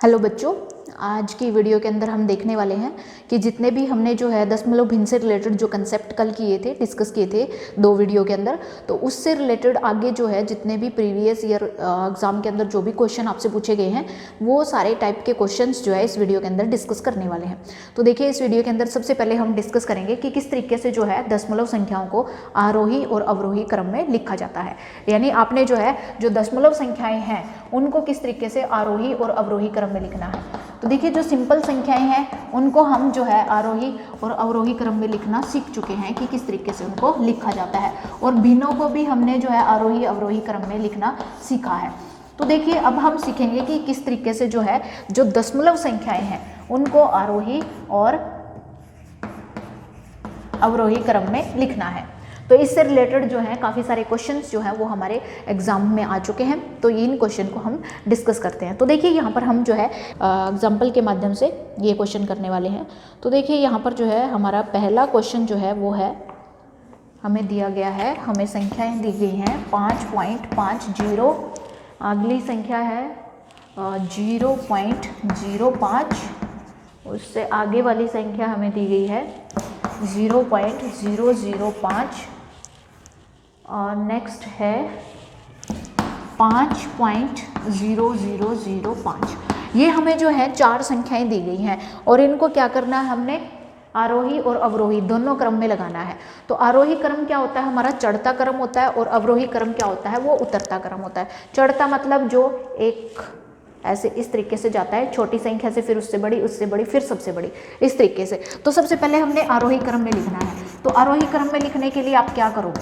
Hello बच्चों, आज की वीडियो के अंदर हम देखने वाले हैं कि जितने भी हमने जो है दशमलव भिन्न से रिलेटेड जो कंसेप्ट कल किए थे, डिस्कस किए थे 2 वीडियो के अंदर, तो उससे रिलेटेड आगे जो है जितने भी प्रीवियस ईयर एग्जाम के अंदर जो भी क्वेश्चन आपसे पूछे गए हैं वो सारे टाइप के क्वेश्चंस जो है इस वीडियो के अंदर डिस्कस करने वाले हैं। तो देखिए, इस वीडियो के अंदर सबसे पहले हम डिस्कस करेंगे कि किस तरीके से जो है दशमलव संख्याओं को आरोही और अवरोही क्रम में लिखा जाता है। यानी आपने जो है जो दशमलव संख्याएं हैं उनको किस तरीके से आरोही और अवरोही क्रम में लिखना है। तो देखिए, जो सिंपल संख्याएं हैं उनको हम जो है आरोही और अवरोही क्रम में लिखना सीख चुके हैं कि किस तरीके से उनको लिखा जाता है, और भिन्नों को भी हमने जो है आरोही अवरोही क्रम में लिखना सीखा है। तो देखिए, अब हम सीखेंगे कि किस तरीके से जो है जो दशमलव संख्याएं हैं उनको आरोही और अवरोही क्रम में लिखना है। तो इससे रिलेटेड जो है काफ़ी सारे क्वेश्चंस जो हैं वो हमारे एग्जाम में आ चुके हैं, तो इन क्वेश्चन को हम डिस्कस करते हैं। तो देखिए, यहाँ पर हम जो है एग्जाम्पल के माध्यम से ये क्वेश्चन करने वाले हैं। तो देखिए, यहाँ पर जो है हमारा पहला क्वेश्चन जो है वो है, हमें दिया गया है, हमें संख्याएं दी गई हैं 5.50, अगली संख्या है 0.05, उससे आगे वाली संख्या हमें दी गई है 0.005, और नेक्स्ट है 5.0005। ये हमें जो है 4 संख्याएं दी गई हैं और इनको क्या करना है, हमने आरोही और अवरोही दोनों क्रम में लगाना है। तो आरोही क्रम क्या होता है, हमारा चढ़ता क्रम होता है, और अवरोही क्रम क्या होता है, वो उतरता क्रम होता है। चढ़ता मतलब जो एक ऐसे इस तरीके से जाता है, छोटी संख्या से फिर उससे बड़ी फिर सबसे बड़ी, इस तरीके से। तो सबसे पहले हमने आरोही क्रम में लिखना है। तो आरोही क्रम में लिखने के लिए आप क्या करोगे,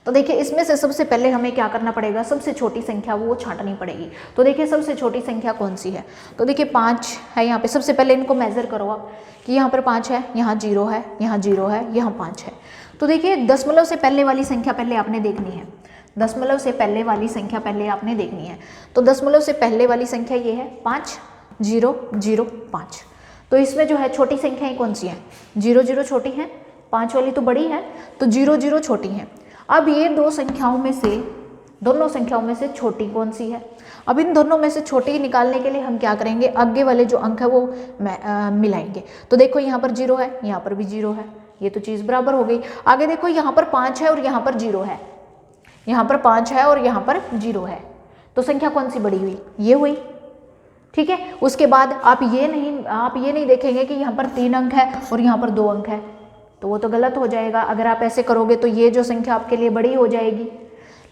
तो देखिए इसमें से सबसे पहले हमें क्या करना पड़ेगा, सबसे छोटी संख्या वो छांटनी पड़ेगी। तो देखिए सबसे छोटी संख्या कौन सी है, तो देखिए 5 है यहाँ पे। सबसे पहले इनको मेजर करो आप कि यहाँ पर 5 है, यहाँ 0 है, यहाँ 0 है, यहाँ 5 है। तो देखिए दशमलव से पहले वाली संख्या पहले आपने देखनी है, दशमलव से पहले वाली संख्या पहले आपने देखनी है। तो दशमलव से पहले वाली संख्या ये है 5005। तो इसमें जो है छोटी संख्याएं कौन सी हैं, 00 छोटी है, 5 वाली तो बड़ी है, तो 00 छोटी है। अब ये दोनों संख्याओं में से छोटी कौन सी है। अब इन दोनों में से छोटी निकालने के लिए हम क्या करेंगे, आगे वाले जो अंक है वो मिलाएंगे। तो देखो यहाँ पर 0 है, यहाँ पर भी 0 है, ये तो चीज़ बराबर हो गई। आगे देखो यहाँ पर 5 है और यहाँ पर 0 है, यहाँ पर 5 है और यहाँ पर 0 है, तो संख्या कौन सी बड़ी हुई, ये हुई। ठीक है, उसके बाद आप ये नहीं देखेंगे कि यहाँ पर 3 अंक है और यहाँ पर 2 अंक है, तो वो तो गलत हो जाएगा। अगर आप ऐसे करोगे तो ये जो संख्या आपके लिए बड़ी हो जाएगी,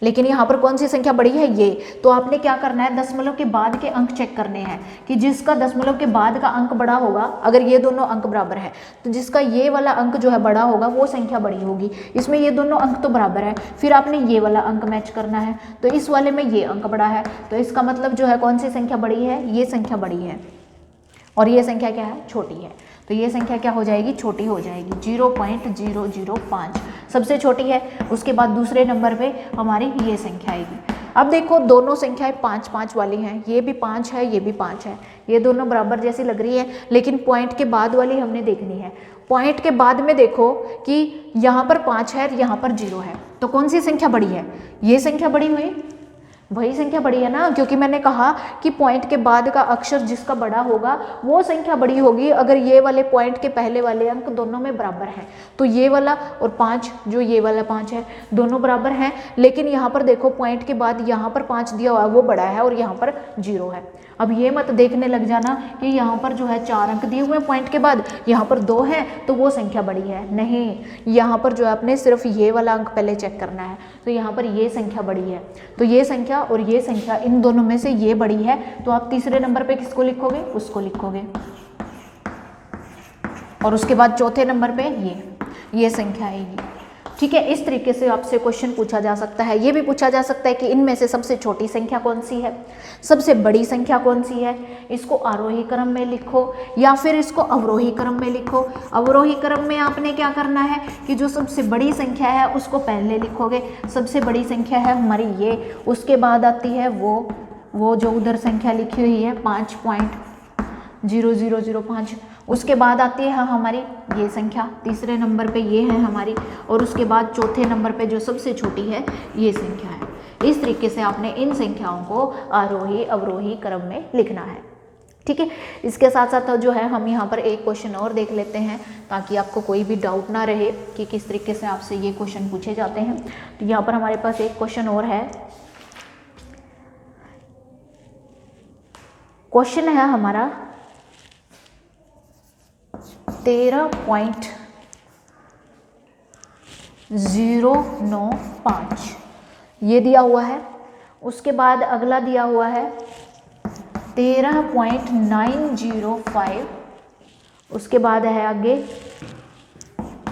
लेकिन यहाँ पर कौन सी संख्या बड़ी है, ये। तो आपने क्या करना है, दशमलव के बाद के अंक चेक करने हैं कि जिसका दशमलव के बाद का अंक बड़ा होगा, अगर ये दोनों अंक बराबर है तो जिसका ये वाला अंक जो है बड़ा होगा वो संख्या बड़ी होगी। इसमें ये दोनों अंक तो बराबर है, फिर आपने ये वाला अंक मैच करना है, तो इस वाले में ये अंक बड़ा है, तो इसका मतलब जो है कौन सी संख्या बड़ी है, ये संख्या बड़ी है, और ये संख्या क्या है, छोटी है। तो ये संख्या क्या हो जाएगी, छोटी हो जाएगी। 0.005 सबसे छोटी है, उसके बाद दूसरे नंबर पे हमारी ये संख्या आएगी। अब देखो दोनों संख्याएं 5-5 वाली हैं, ये भी 5 है, ये भी 5 है, ये दोनों बराबर जैसी लग रही है, लेकिन पॉइंट के बाद वाली हमने देखनी है। पॉइंट के बाद में देखो कि यहाँ पर 5 है, यहाँ पर 0 है, तो कौन सी संख्या बड़ी है, ये संख्या बड़ी हुई, वही संख्या बड़ी है ना, क्योंकि मैंने कहा कि पॉइंट के बाद का अक्षर जिसका बड़ा होगा वो संख्या बड़ी होगी। अगर ये वाले पॉइंट के पहले वाले अंक दोनों में बराबर हैं, तो ये वाला और 5 जो ये वाला 5 है दोनों बराबर हैं, लेकिन यहाँ पर देखो पॉइंट के बाद यहाँ पर 5 दिया हुआ है वो बड़ा है और यहाँ पर 0 है। अब ये मत देखने लग जाना कि यहाँ पर जो है 4 अंक दिए हुए हैं पॉइंट के बाद, यहाँ पर 2 हैं तो वो संख्या बड़ी है, नहीं। यहाँ पर जो है आपने सिर्फ ये वाला अंक पहले चेक करना है, तो यहाँ पर ये संख्या बड़ी है, तो ये संख्या और ये संख्या इन दोनों में से ये बड़ी है, तो आप तीसरे नंबर पे किसको लिखोगे, उसको लिखोगे, और उसके बाद चौथे नंबर पे ये संख्या आएगी। ठीक है, इस तरीके से आपसे क्वेश्चन पूछा जा सकता है। ये भी पूछा जा सकता है कि इनमें से सबसे छोटी संख्या कौन सी है, सबसे बड़ी संख्या कौन सी है, इसको आरोही क्रम में लिखो या फिर इसको अवरोही क्रम में लिखो। अवरोही क्रम में आपने क्या करना है कि जो सबसे बड़ी संख्या है उसको पहले लिखोगे, सबसे बड़ी संख्या है हमारी ये, उसके बाद आती है वो जो उधर संख्या लिखी हुई है 5.0005, उसके बाद आती है हमारी ये संख्या, तीसरे नंबर पे ये है हमारी, और उसके बाद चौथे नंबर पे जो सबसे छोटी है ये संख्या है। इस तरीके से आपने इन संख्याओं को आरोही अवरोही क्रम में लिखना है। ठीक है। इसके साथ साथ जो है हम यहाँ पर एक क्वेश्चन और देख लेते हैं ताकि आपको कोई भी डाउट ना रहे कि किस तरीके से आपसे ये क्वेश्चन पूछे जाते हैं। तो यहाँ पर हमारे पास एक क्वेश्चन और है। क्वेश्चन है हमारा 13.095 ये दिया हुआ है। उसके बाद अगला दिया हुआ है 13.905, उसके बाद है आगे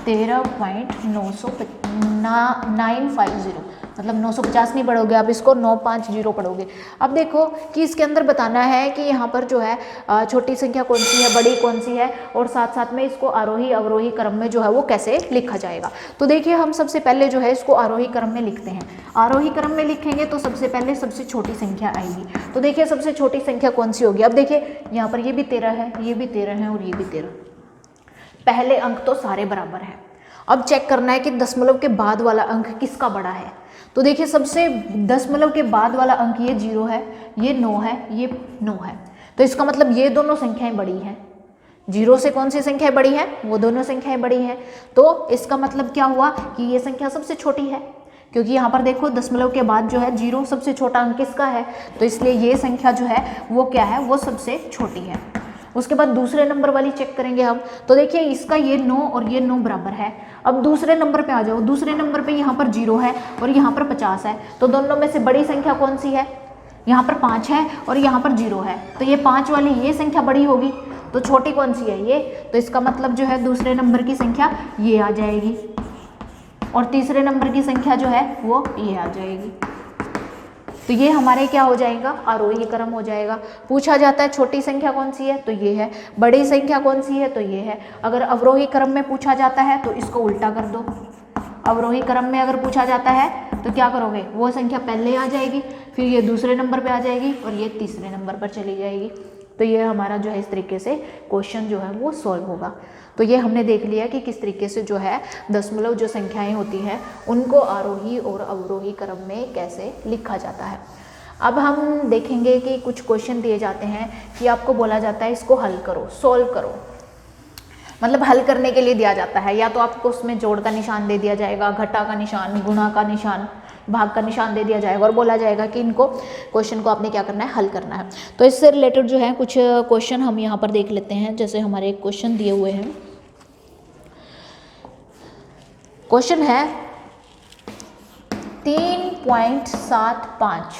13.950, मतलब 950 नहीं पढ़ोगे आप, इसको 950 पढ़ोगे। अब देखो कि इसके अंदर बताना है कि यहाँ पर जो है छोटी संख्या कौन सी है, बड़ी कौन सी है, और साथ साथ में इसको आरोही अवरोही क्रम में जो है वो कैसे लिखा जाएगा। तो देखिए हम सबसे पहले जो है इसको आरोही क्रम में लिखते हैं। आरोही क्रम में लिखेंगे तो सबसे पहले सबसे छोटी संख्या आएगी। तो देखिए सबसे छोटी संख्या कौन सी होगी। अब देखिए यहाँ पर ये भी 13 है, ये भी 13 है और ये भी 13। पहले अंक तो सारे बराबर हैं। अब चेक करना है कि दशमलव के बाद वाला अंक किसका बड़ा है। तो देखिए सबसे दशमलव के बाद वाला अंक ये 0 है, ये 9 है, ये 9 है। तो इसका मतलब ये दोनों संख्याएं बड़ी हैं। 0 से कौन सी संख्या बड़ी है, वो दोनों संख्याएं बड़ी हैं। तो इसका मतलब क्या हुआ कि ये संख्या सबसे छोटी है, क्योंकि यहाँ पर देखो दशमलव के बाद जो है 0 सबसे छोटा अंक किसका है, तो इसलिए ये संख्या जो है वो क्या है, वो सबसे छोटी है। उसके बाद दूसरे नंबर वाली चेक करेंगे हम। तो देखिए इसका ये 9 और ये 9 बराबर है। अब दूसरे नंबर पे आ जाओ। दूसरे नंबर पे यहाँ पर 0 है और यहाँ पर 50 है। तो दोनों में से बड़ी संख्या कौन सी है, यहाँ पर 5 है और यहाँ पर 0 है। तो ये 5 वाली ये संख्या बड़ी होगी। तो छोटी कौन सी है, ये। तो इसका मतलब जो है दूसरे नंबर की संख्या ये आ जाएगी और तीसरे नंबर की संख्या जो है वो ये आ जाएगी। तो ये हमारे क्या हो जाएगा, आरोही क्रम हो जाएगा। पूछा जाता है छोटी संख्या कौन सी है, तो ये है। बड़ी संख्या कौन सी है, तो ये है। अगर अवरोही क्रम में पूछा जाता है तो इसको उल्टा कर दो। अवरोही क्रम में अगर पूछा जाता है तो क्या करोगे, वो संख्या पहले आ जाएगी, फिर ये दूसरे नंबर पे आ जाएगी और ये तीसरे नंबर पर चली जाएगी। तो ये हमारा जो है इस तरीके से क्वेश्चन जो है वो सॉल्व होगा। तो ये हमने देख लिया कि किस तरीके से जो है दशमलव जो संख्याएं होती हैं उनको आरोही और अवरोही क्रम में कैसे लिखा जाता है। अब हम देखेंगे कि कुछ क्वेश्चन दिए जाते हैं कि आपको बोला जाता है इसको हल करो, सॉल्व करो। मतलब हल करने के लिए दिया जाता है, या तो आपको उसमें जोड़ का निशान दे दिया जाएगा, घटा का निशान, गुणा का निशान, भाग का निशान दे दिया जाएगा और बोला जाएगा कि इनको क्वेश्चन को आपने क्या करना है, हल करना है। तो इससे रिलेटेड जो है कुछ क्वेश्चन हम यहाँ पर देख लेते हैं। जैसे हमारे एक क्वेश्चन दिए हुए हैं। क्वेश्चन है 3.75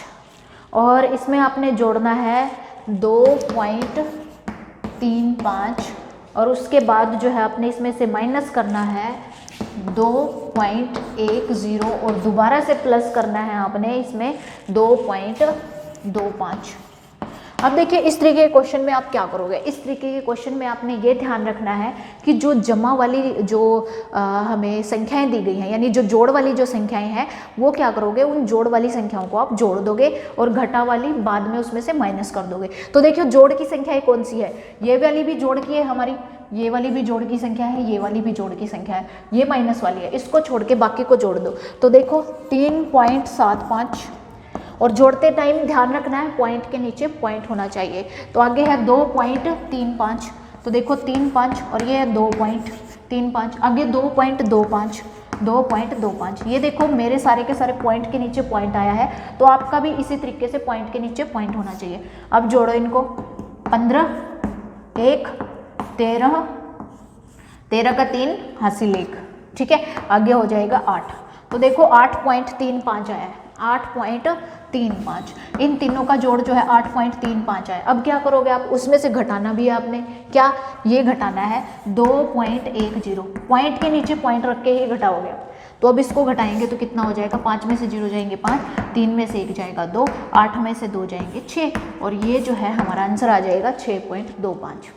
और इसमें आपने जोड़ना है 2.35 और उसके बाद जो है आपने इसमें से माइनस करना है 2.10 और दोबारा से प्लस करना है आपने इसमें 2.25। अब देखिए इस तरीके के क्वेश्चन में आप क्या करोगे। इस तरीके के क्वेश्चन में आपने ये ध्यान रखना है कि जो जमा वाली जो हमें संख्याएं दी गई हैं, यानी जो जोड़ वाली जो संख्याएं हैं, वो क्या करोगे, उन जोड़ वाली संख्याओं को आप जोड़ दोगे और घटा वाली बाद में उसमें से माइनस कर दोगे। तो देखिए जोड़ की संख्याएं कौन सी है, ये वाली भी जोड़ की है हमारी, ये वाली भी जोड़ की संख्या है, ये वाली भी जोड़ की संख्या है, ये माइनस वाली है, इसको छोड़ के बाकी को जोड़ दो। तो देखो 3.75 और जोड़ते टाइम ध्यान रखना है पॉइंट के नीचे पॉइंट होना चाहिए। तो आगे है 2.35, तो देखो 3.5 और ये है 2.35, आगे 2.25, 2.25। ये देखो मेरे सारे के सारे पॉइंट के नीचे पॉइंट आया है, तो आपका भी इसी तरीके से पॉइंट के नीचे पॉइंट होना चाहिए। अब जोड़ो इनको, 15, 1, 13, 13 का 3 हासिल 1, ठीक है। आगे हो जाएगा 8, तो देखो 8.35 आया है, 8.35। इन तीनों का जोड़ जो है 8.35 आया। अब क्या करोगे आप, उसमें से घटाना भी है आपने, क्या, ये घटाना है 2.10, पॉइंट के नीचे पॉइंट रख के ही घटाओगे। तो अब इसको घटाएंगे तो कितना हो जाएगा, 5 में से 0 जाएंगे 5, 3 में से 1 जाएगा 2, 8 में से 2 जाएंगे 6 और ये जो है हमारा आंसर आ जाएगा 6.25।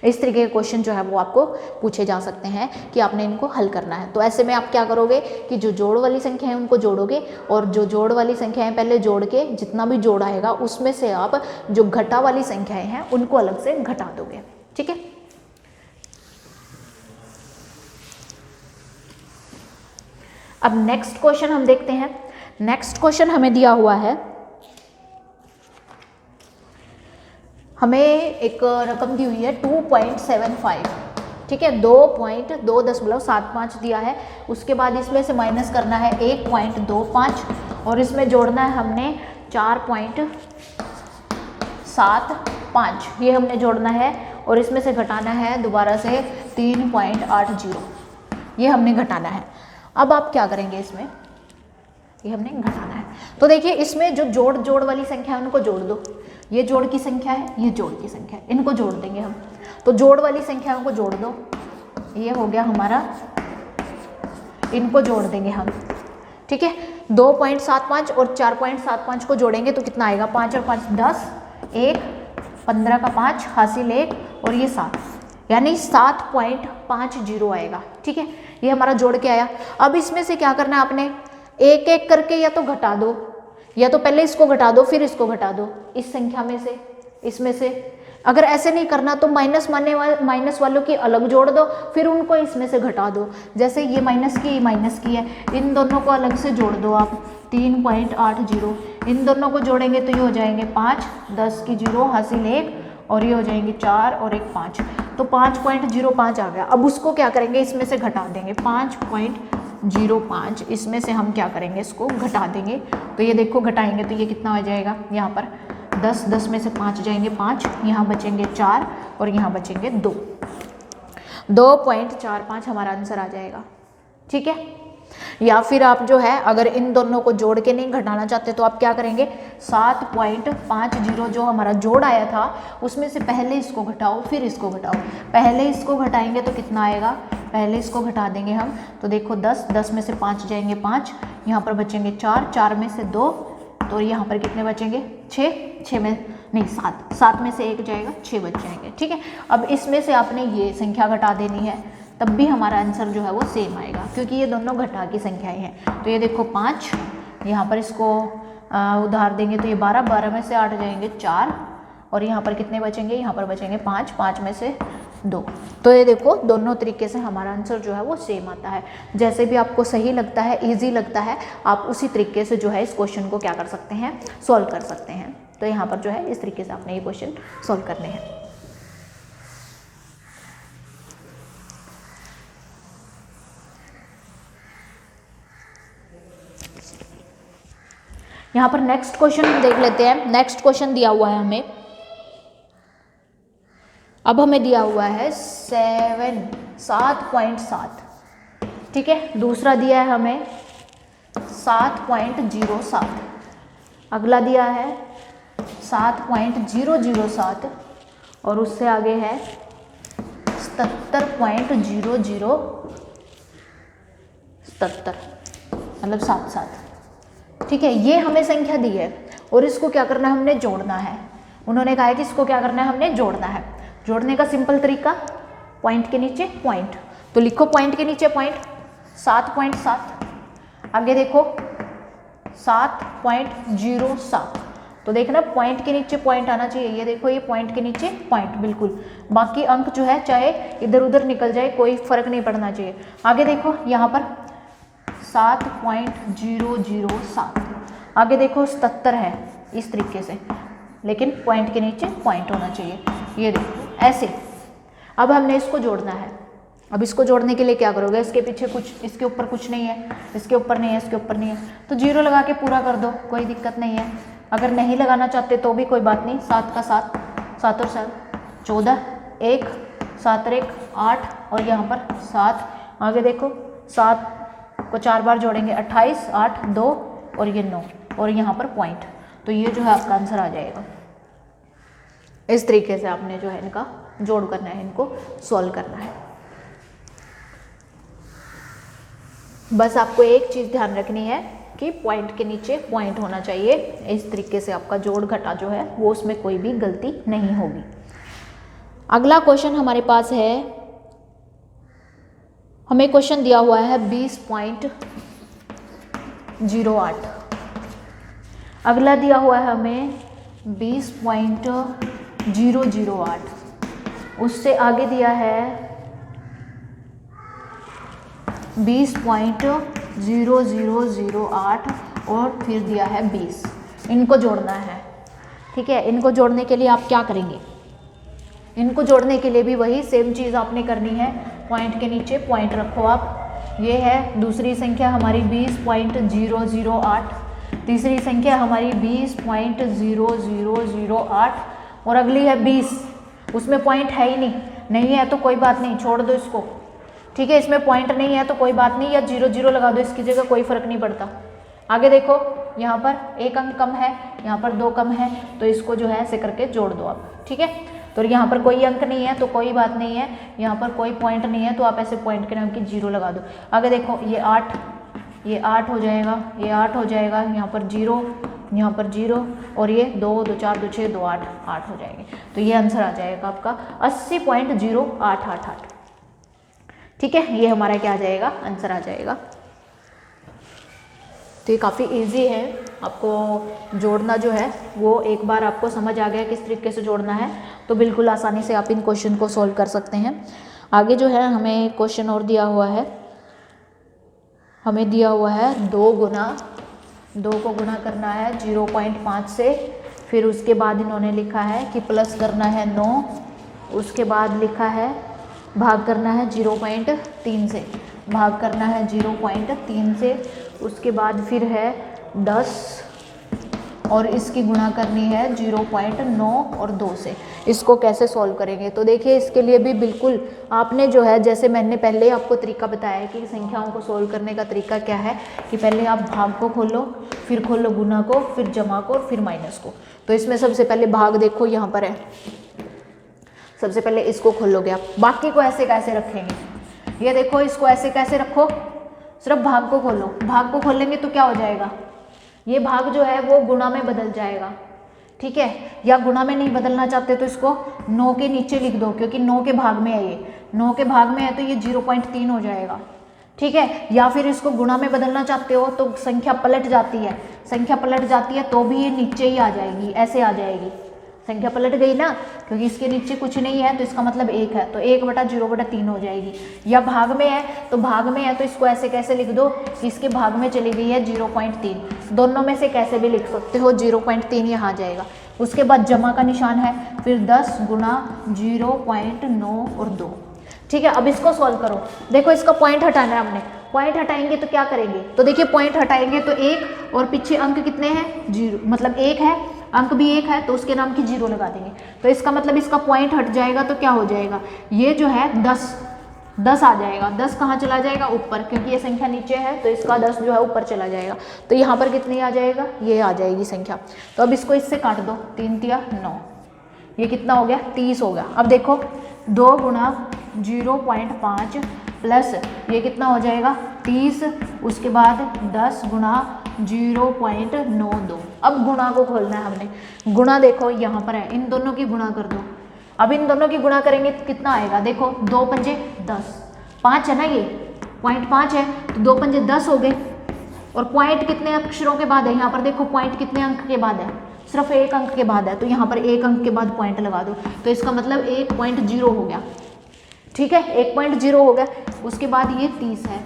इस तरीके के क्वेश्चन जो है वो आपको पूछे जा सकते हैं कि आपने इनको हल करना है। तो ऐसे में आप क्या करोगे कि जो जोड़ वाली संख्या है उनको जोड़ोगे और जो जोड़ वाली संख्याएं पहले जोड़ के जितना भी जोड़ आएगा उसमें से आप जो घटा वाली संख्याएं हैं उनको अलग से घटा दोगे, ठीक है। अब नेक्स्ट क्वेश्चन हम देखते हैं। नेक्स्ट क्वेश्चन हमें दिया हुआ है, हमें एक रकम दी हुई है 2.75, ठीक है, 2.275 दिया है। उसके बाद इसमें से माइनस करना है 1.25 और इसमें जोड़ना है हमने 4.75, ये हमने जोड़ना है और इसमें से घटाना है दोबारा से 3.80, ये हमने घटाना है। अब आप क्या करेंगे, इसमें ये हमने घटाना है। तो देखिए इसमें जो जोड़ वाली संख्या है उनको जोड़ दो, ये जोड़ की संख्या है, ये जोड़ की संख्या है, इनको जोड़ देंगे हम। तो जोड़ वाली संख्याओं को जोड़ दो, ये हो गया हमारा, इनको जोड़ देंगे हम, ठीक है। 2.75 और 4.75 को जोड़ेंगे तो कितना आएगा, 5 और 5 10, 1 15 का 5 हासिल 1 और ये 7, यानी 7.50 आएगा, ठीक है। ये हमारा जोड़ के आया। अब इसमें से क्या करना है आपने, एक एक करके या तो घटा दो, या तो पहले इसको घटा दो फिर इसको घटा दो, इस संख्या में से, इसमें से। अगर ऐसे नहीं करना तो माइनस वालों की अलग जोड़ दो, फिर उनको इसमें से घटा दो। जैसे ये माइनस की है, इन दोनों को अलग से जोड़ दो आप, 3.80, इन दोनों को जोड़ेंगे तो ये हो जाएंगे 5, 10 की 0 हासिल 1 और ये हो जाएंगे 4 और 1 5, तो 5.05 आ गया। अब उसको क्या करेंगे, इसमें से घटा देंगे 5.05, इसमें से हम क्या करेंगे, इसको घटा देंगे। तो ये देखो घटाएंगे तो ये कितना हो जाएगा, यहाँ पर 10, 10 में से 5 जाएंगे 5, यहाँ बचेंगे 4 और यहाँ बचेंगे 2, 2.45 हमारा आंसर आ जाएगा, ठीक है। या फिर आप जो है अगर इन दोनों को जोड़ के नहीं घटाना चाहते तो आप क्या करेंगे, 7.50 जो हमारा जोड़ आया था उसमें से पहले इसको घटाओ फिर इसको घटाओ। पहले इसको घटाएंगे तो कितना आएगा, पहले इसको घटा देंगे हम, तो देखो 10, 10 में से 5 जाएंगे 5, यहाँ पर बचेंगे 4, 4 में से 2, तो यहाँ पर कितने बचेंगे 6, 6 में नहीं 7, 7 में से 1 जाएगा 6 बच जाएंगे, ठीक है। अब इसमें से आपने ये संख्या घटा देनी है, तब भी हमारा आंसर जो है वो सेम आएगा, क्योंकि ये दोनों घटा की संख्याएं हैं। तो ये देखो 5, यहाँ पर इसको उधार देंगे तो ये 12, 12 में से 8 जाएंगे 4 और यहाँ पर कितने बचेंगे, यहाँ पर बचेंगे 5, 5 में से 2। तो ये देखो दोनों तरीके से हमारा आंसर जो है वो सेम आता है। जैसे भी आपको सही लगता है, ईजी लगता है, आप उसी तरीके से जो है इस क्वेश्चन को क्या कर सकते हैं, सॉल्व कर सकते हैं। तो यहाँ पर जो है इस तरीके से आपने ये क्वेश्चन सॉल्व करने हैं। यहाँ पर नेक्स्ट क्वेश्चन देख लेते हैं। नेक्स्ट क्वेश्चन दिया हुआ है हमें, अब हमें दिया हुआ है 7.7, ठीक है। दूसरा दिया है हमें 7.07, अगला दिया है 7.007 और उससे आगे है 77.0077, मतलब 7, ठीक है। ये हमें संख्या दी है और इसको क्या करना है, हमने जोड़ना है। उन्होंने कहा है कि इसको क्या करना है, हमने जोड़ना है। जोड़ने का सिंपल तरीका, पॉइंट के नीचे पॉइंट, तो लिखो पॉइंट के नीचे पॉइंट, 7.7, आगे देखो 7.07, तो देखना पॉइंट के नीचे पॉइंट आना चाहिए। ये देखो ये पॉइंट के नीचे पॉइंट, बिल्कुल। बाकी अंक जो है चाहे इधर उधर निकल जाए, कोई फर्क नहीं पड़ना चाहिए। आगे देखो यहाँ पर 7.007, आगे देखो 77 है, इस तरीके से, लेकिन पॉइंट के नीचे पॉइंट होना चाहिए। ये देखो ऐसे। अब हमने इसको जोड़ना है। अब इसको जोड़ने के लिए क्या करोगे, इसके पीछे कुछ, इसके ऊपर कुछ नहीं है, इसके ऊपर नहीं है, इसके ऊपर नहीं है, तो 0 लगा के पूरा कर दो, कोई दिक्कत नहीं है। अगर नहीं लगाना चाहते तो भी कोई बात नहीं, 7 का 7, 7 और 7 14, 1 7 और 1 8 और यहाँ पर 7, आगे देखो 7 को 4 बार जोड़ेंगे 28, 8 2 और ये 9 और यहाँ पर पॉइंट, तो ये जो है आपका आंसर आ जाएगा। इस तरीके से आपने जो है इनका जोड़ करना है, इनको सॉल्व करना है। बस आपको एक चीज़ ध्यान रखनी है कि पॉइंट के नीचे पॉइंट होना चाहिए। इस तरीके से आपका जोड़ घटा जो है वो उसमें कोई भी गलती नहीं होगी। अगला क्वेश्चन हमारे पास है, हमें क्वेश्चन दिया हुआ है 20.08, अगला दिया हुआ है हमें 20.008, उससे आगे दिया है 20.0008 और फिर दिया है 20। इनको जोड़ना है, ठीक है। इनको जोड़ने के लिए आप क्या करेंगे, इनको जोड़ने के लिए भी वही सेम चीज़ आपने करनी है, पॉइंट के नीचे पॉइंट रखो आप। ये है दूसरी संख्या हमारी 20.008, तीसरी संख्या हमारी 20.0008 और अगली है 20, उसमें पॉइंट है ही नहीं है तो कोई बात नहीं, छोड़ दो इसको, ठीक है। इसमें पॉइंट नहीं है तो कोई बात नहीं, या 0 लगा दो इसकी जगह, कोई फर्क नहीं पड़ता। आगे देखो, यहाँ पर एक अंक कम है, यहाँ पर 2 कम है, तो इसको जो है ऐसे करके जोड़ दो आप, ठीक है। तो यहाँ पर कोई अंक नहीं है तो कोई बात नहीं है, यहाँ पर कोई पॉइंट नहीं है तो आप ऐसे पॉइंट के नाम की 0 लगा दो। आगे देखो, ये 8 हो जाएगा, ये 8 हो जाएगा, यहाँ पर 0, यहाँ पर 0 और ये 2 2 4 2 6 2 8 हो जाएंगे। तो ये आंसर आ जाएगा आपका 80.0888, ठीक है। ये हमारा क्या आ जाएगा, आंसर आ जाएगा। तो ये काफ़ी इजी है, आपको जोड़ना जो है वो एक बार आपको समझ आ गया किस तरीके से जोड़ना है तो बिल्कुल आसानी से आप इन क्वेश्चन को सॉल्व कर सकते हैं। आगे जो है हमें क्वेश्चन और दिया हुआ है, हमें दिया हुआ है 2 को गुना करना है 0.5 से, फिर उसके बाद इन्होंने लिखा है कि प्लस करना है 9, उसके बाद लिखा है भाग करना है 0.3 से, भाग करना है 0.3 से, उसके बाद फिर है 10 और इसकी गुणा करनी है 0.9 और 2 से। इसको कैसे सॉल्व करेंगे तो देखिए, इसके लिए भी बिल्कुल आपने जो है, जैसे मैंने पहले आपको तरीका बताया है कि संख्याओं को सॉल्व करने का तरीका क्या है कि पहले आप भाग को खोलो, फिर खोलो गुना को, फिर जमा को, फिर माइनस को। तो इसमें सबसे पहले भाग देखो यहाँ पर है, सबसे पहले इसको खोलोगे आप, बाकी को ऐसे कैसे रखेंगे, ये देखो इसको ऐसे कैसे रखो, सिर्फ भाग को खोलो, भाग को खोलेंगे तो क्या हो जाएगा, ये भाग जो है वो गुणा में बदल जाएगा, ठीक है। या गुणा में नहीं बदलना चाहते तो इसको 9 के नीचे लिख दो, क्योंकि 9 के भाग में है, ये 9 के भाग में है तो ये 0.3 हो जाएगा, ठीक है। या फिर इसको गुणा में बदलना चाहते हो तो संख्या पलट जाती है, संख्या पलट जाती है तो भी ये नीचे ही आ जाएगी, ऐसे आ जाएगी, संख्या पलट गई ना, क्योंकि इसके नीचे कुछ नहीं है तो इसका मतलब 1 है, तो 1/0/3 हो जाएगी। या भाग में है तो भाग में है तो इसको ऐसे कैसे लिख दो कि इसके भाग में चली गई है 0.3, दोनों में से कैसे भी लिख सकते हो, 0.3 यहाँ आ जाएगा। उसके बाद जमा का निशान है, फिर 10 गुना 0.9 और 2, ठीक है। अब इसको सॉल्व करो, देखो इसका पॉइंट हटाना है हमने, पॉइंट हटाएंगे तो क्या करेंगे, तो देखिए पॉइंट हटाएंगे तो 1 और पीछे अंक कितने हैं 0, मतलब 1 है, अंक भी 1 है तो उसके नाम की 0 लगा देंगे। तो इसका मतलब इसका पॉइंट हट जाएगा तो क्या हो जाएगा, ये जो है 10 आ जाएगा। 10 कहाँ चला जाएगा, ऊपर, क्योंकि ये संख्या नीचे है तो इसका 10 जो है ऊपर चला जाएगा। तो यहाँ पर कितनी आ जाएगा, ये आ जाएगी संख्या। तो अब इसको इससे काट दो, 3 तिया 9, ये कितना हो गया 30 हो गया। अब देखो 2 गुना 0.5 प्लस ये कितना हो जाएगा 30, उसके बाद 10 गुना 0.92। अब गुणा को खोलना है हमने, गुणा देखो यहाँ पर है, इन दोनों की गुणा कर दो। अब इन दोनों की गुणा करेंगे तो कितना आएगा, देखो 2 पंजे 10, 5 है ना, ये पॉइंट 5 है तो 2 पंजे 10 हो गए। और पॉइंट कितने अक्षरों के बाद है, यहाँ पर देखो पॉइंट कितने अंक के बाद है, सिर्फ 1 अंक के बाद है, तो यहाँ पर 1 अंक के बाद पॉइंट लगा दो, तो इसका मतलब 1.0 हो गया, ठीक है, 1.0 हो गया। उसके बाद ये 30 है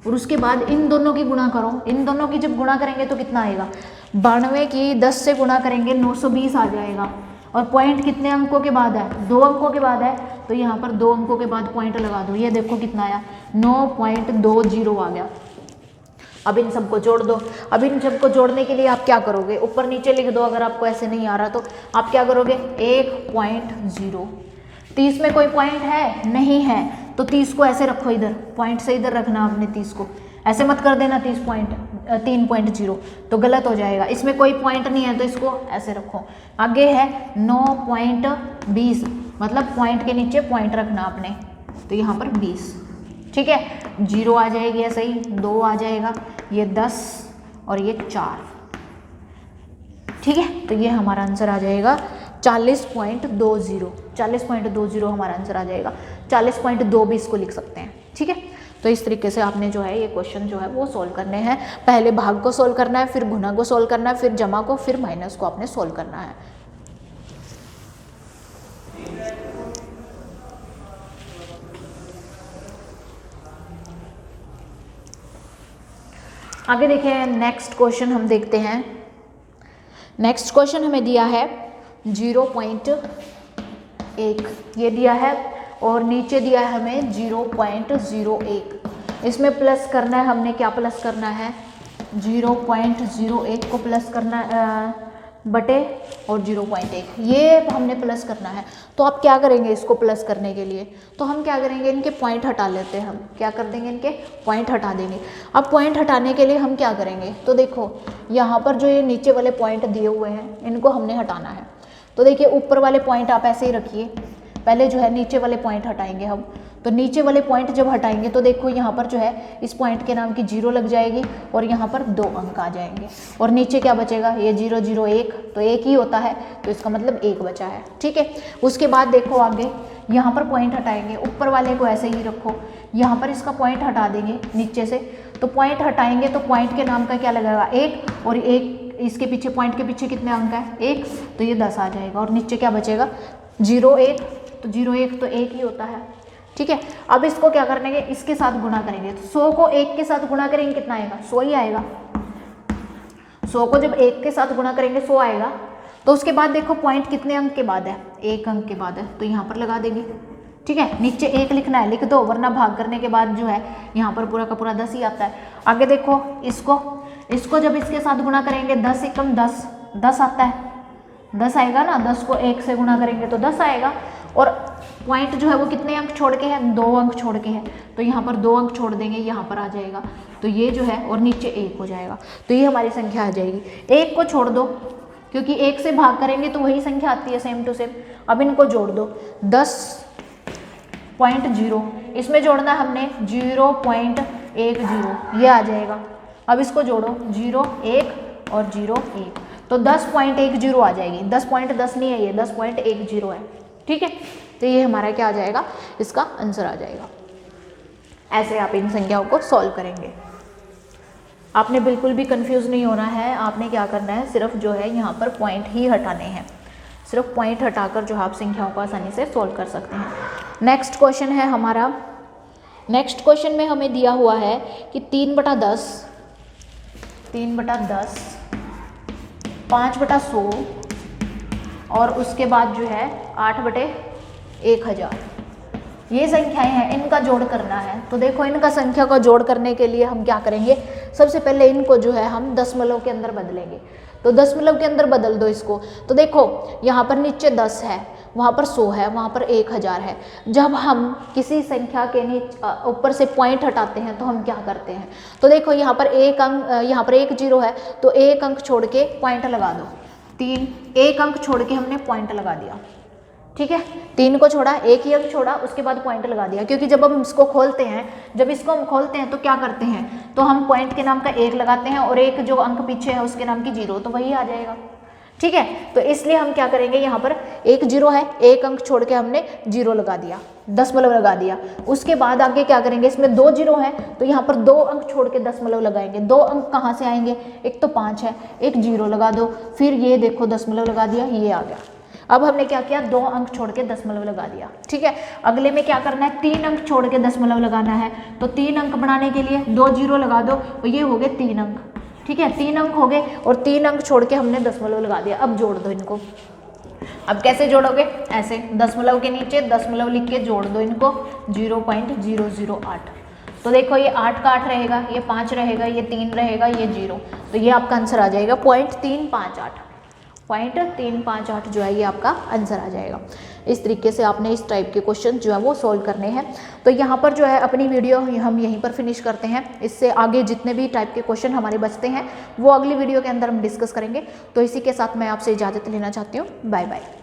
और उसके बाद इन दोनों की गुणा करो, इन दोनों की जब गुणा करेंगे तो कितना आएगा, 92 की 10 से गुणा करेंगे 920 आ जाएगा। और पॉइंट कितने अंकों के बाद है, 2 अंकों के बाद है, तो यहाँ पर 2 अंकों के बाद पॉइंट लगा दो, ये देखो कितना आया 9.20 आ गया। अब इन सबको जोड़ दो। अब इन सबको जोड़ने के लिए आप क्या करोगे, ऊपर नीचे लिख दो, अगर आपको ऐसे नहीं आ रहा तो आप क्या करोगे 1.0। 30 में कोई पॉइंट है, नहीं है, तो 30 को ऐसे रखो, इधर पॉइंट से इधर रखना आपने, 30 को ऐसे मत कर देना 3.0 तो गलत हो जाएगा। इसमें कोई पॉइंट नहीं है तो इसको ऐसे रखो। आगे है 9.20, मतलब पॉइंट के नीचे पॉइंट रखना आपने, तो यहाँ पर 20, ठीक है, 0 आ जाएगी ऐसे ही, 2 आ जाएगा, ये 10 और ये 4, ठीक है। तो ये हमारा आंसर आ जाएगा 40.20, 40.20 हमारा आंसर आ जाएगा। 40.2 भी इसको लिख सकते हैं, ठीक है। तो इस तरीके से आपने जो है ये क्वेश्चन जो है वो सॉल्व करने हैं। पहले भाग को सॉल्व करना है, फिर गुणा को सॉल्व करना है, फिर जमा को, फिर माइनस को आपने सॉल्व करना है। आगे देखिए, नेक्स्ट क्वेश्चन हम देखते हैं। नेक्स्ट क्वेश्चन हमें दिया है 0.5 1 ये दिया है, और नीचे दिया है हमें 0.01। इसमें प्लस करना है हमने, क्या प्लस करना है, 0.01 को प्लस करना बटे और 0.1 ये हमने प्लस करना है। तो आप क्या करेंगे इसको प्लस करने के लिए, तो हम क्या करेंगे, इनके पॉइंट हटा लेते हैं। हम क्या कर देंगे, इनके पॉइंट हटा देंगे। अब पॉइंट हटाने के लिए हम क्या करेंगे, तो देखो यहाँ पर जो ये नीचे वाले पॉइंट दिए हुए हैं इनको हमने हटाना है। तो देखिए ऊपर वाले पॉइंट आप ऐसे ही रखिए, पहले जो है नीचे वाले पॉइंट हटाएंगे हम। तो नीचे वाले पॉइंट जब हटाएंगे तो देखो यहाँ पर जो है इस पॉइंट के नाम की 0 लग जाएगी और यहाँ पर 2 अंक आ जाएंगे, और नीचे क्या बचेगा, ये 0 0 1 तो 1 ही होता है, तो इसका मतलब 1 बचा है। ठीक है, उसके बाद देखो आगे यहाँ पर पॉइंट हटाएंगे, ऊपर वाले को ऐसे ही रखो, यहाँ पर इसका पॉइंट हटा देंगे नीचे से। तो पॉइंट हटाएंगे तो पॉइंट के नाम का क्या लगेगा, 1, और 1 इसके पीछे, पॉइंट के पीछे कितने अंक है, 1, तो ये 10 आ जाएगा, और नीचे क्या बचेगा 0 1, तो 0 1 तो 1 ही होता है। ठीक है, अब इसको क्या करेंगे, इसके साथ गुणा करेंगे। तो 100 को 1 के साथ गुणा करेंगे कितना आएगा, 100 ही आएगा। 100 को जब 1 के साथ गुणा करेंगे 100 आएगा। तो उसके बाद देखो पॉइंट कितने अंक के बाद है, 1 अंक के बाद है, तो यहाँ पर लगा देंगे। ठीक है, नीचे 1 लिखना है, लिख दो, वरना भाग करने के बाद जो है यहाँ पर पूरा का पूरा 10 ही आता है। आगे देखो इसको जब इसके साथ गुणा करेंगे 10 एकम 10, 10 आता है, 10 आएगा ना, 10 को 1 से गुणा करेंगे तो 10 आएगा। और पॉइंट जो है वो कितने अंक छोड़ के है, 2 अंक छोड़ के है, तो यहाँ पर 2 अंक छोड़ देंगे, यहाँ पर आ जाएगा, तो ये जो है, और नीचे 1 हो जाएगा, तो ये हमारी संख्या आ जाएगी। 1 को छोड़ दो, क्योंकि 1 से भाग करेंगे तो वही संख्या आती है सेम टू सेम। अब इनको जोड़ दो, 10.0 इसमें जोड़ना हमने 0.10 ये आ जाएगा। अब इसको जोड़ो 0 1 और 0 1, तो 10.10 आ जाएगी। 10.10 नहीं है, ये 10.10 है। ठीक है, तो ये हमारा क्या आ जाएगा, इसका आंसर आ जाएगा। ऐसे आप इन संख्याओं को सॉल्व करेंगे। आपने बिल्कुल भी कंफ्यूज नहीं होना है। आपने क्या करना है, सिर्फ जो है यहाँ पर पॉइंट ही हटाने हैं। सिर्फ पॉइंट हटाकर जो आप संख्याओं को आसानी से सॉल्व कर सकते हैं। नेक्स्ट क्वेश्चन है हमारा, नेक्स्ट क्वेश्चन में हमें दिया हुआ है कि 3/10, 5/100 और उसके बाद जो है 8/1000 ये संख्याएं हैं, इनका जोड़ करना है। तो देखो इनका संख्या का जोड़ करने के लिए हम क्या करेंगे, सबसे पहले इनको जो है हम दशमलव के अंदर बदलेंगे। तो दशमलव के अंदर बदल दो इसको। तो देखो यहाँ पर नीचे 10 है, वहाँ पर 100 है, वहाँ पर 1000 है। जब हम किसी संख्या के नीचे ऊपर से पॉइंट हटाते हैं तो हम क्या करते हैं, तो देखो यहाँ पर 1 अंक, यहाँ पर 1 0 है, तो 1 अंक छोड़ के पॉइंट लगा दो। 1 अंक छोड़ के हमने पॉइंट लगा दिया। ठीक है, 3 को छोड़ा, 1 ही अंक छोड़ा, उसके बाद पॉइंट लगा दिया। क्योंकि जब हम इसको खोलते हैं, तो क्या करते हैं, तो हम पॉइंट के नाम का 1 लगाते हैं और 1 जो अंक पीछे है उसके नाम की 0, तो वही आ जाएगा। ठीक है, तो इसलिए हम क्या करेंगे, यहाँ पर 1 0 है, 1 अंक छोड़ के हमने 0 लगा दिया, दशमलव लगा दिया। उसके बाद आगे क्या करेंगे, इसमें 2 0 है, तो यहाँ पर 2 अंक छोड़ के दशमलव लगाएंगे। 2 अंक कहाँ से आएंगे, एक तो 5 है, एक 0 लगा दो, फिर ये देखो दशमलव लगा दिया, ये आ गया। अब हमने क्या किया, 2 अंक छोड़ के दशमलव लगा दिया। ठीक है, अगले में क्या करना है, 3 अंक छोड़ के दशमलव लगाना है। तो 3 अंक बनाने के लिए 2 0 लगा दो, तो ये हो गए 3 अंक। ठीक है, 3 अंक हो गए और 3 अंक छोड़ के हमने दशमलव लगा दिया। अब जोड़ दो इनको। अब कैसे जोड़ोगे, ऐसे दशमलव के नीचे दशमलव लिख के जोड़ दो इनको, 0.008। तो देखो ये 8 का 8 रहेगा, ये 5 रहेगा, ये 3 रहेगा, ये 0, तो ये आपका आंसर आ जाएगा 0.358 जो है ये आपका आंसर आ जाएगा। इस तरीके से आपने इस टाइप के क्वेश्चन जो है वो सॉल्व करने हैं। तो यहाँ पर जो है अपनी वीडियो हम यहीं पर फिनिश करते हैं। इससे आगे जितने भी टाइप के क्वेश्चन हमारे बचते हैं वो अगली वीडियो के अंदर हम डिस्कस करेंगे। तो इसी के साथ मैं आपसे इजाज़त लेना चाहती हूँ। Bye bye.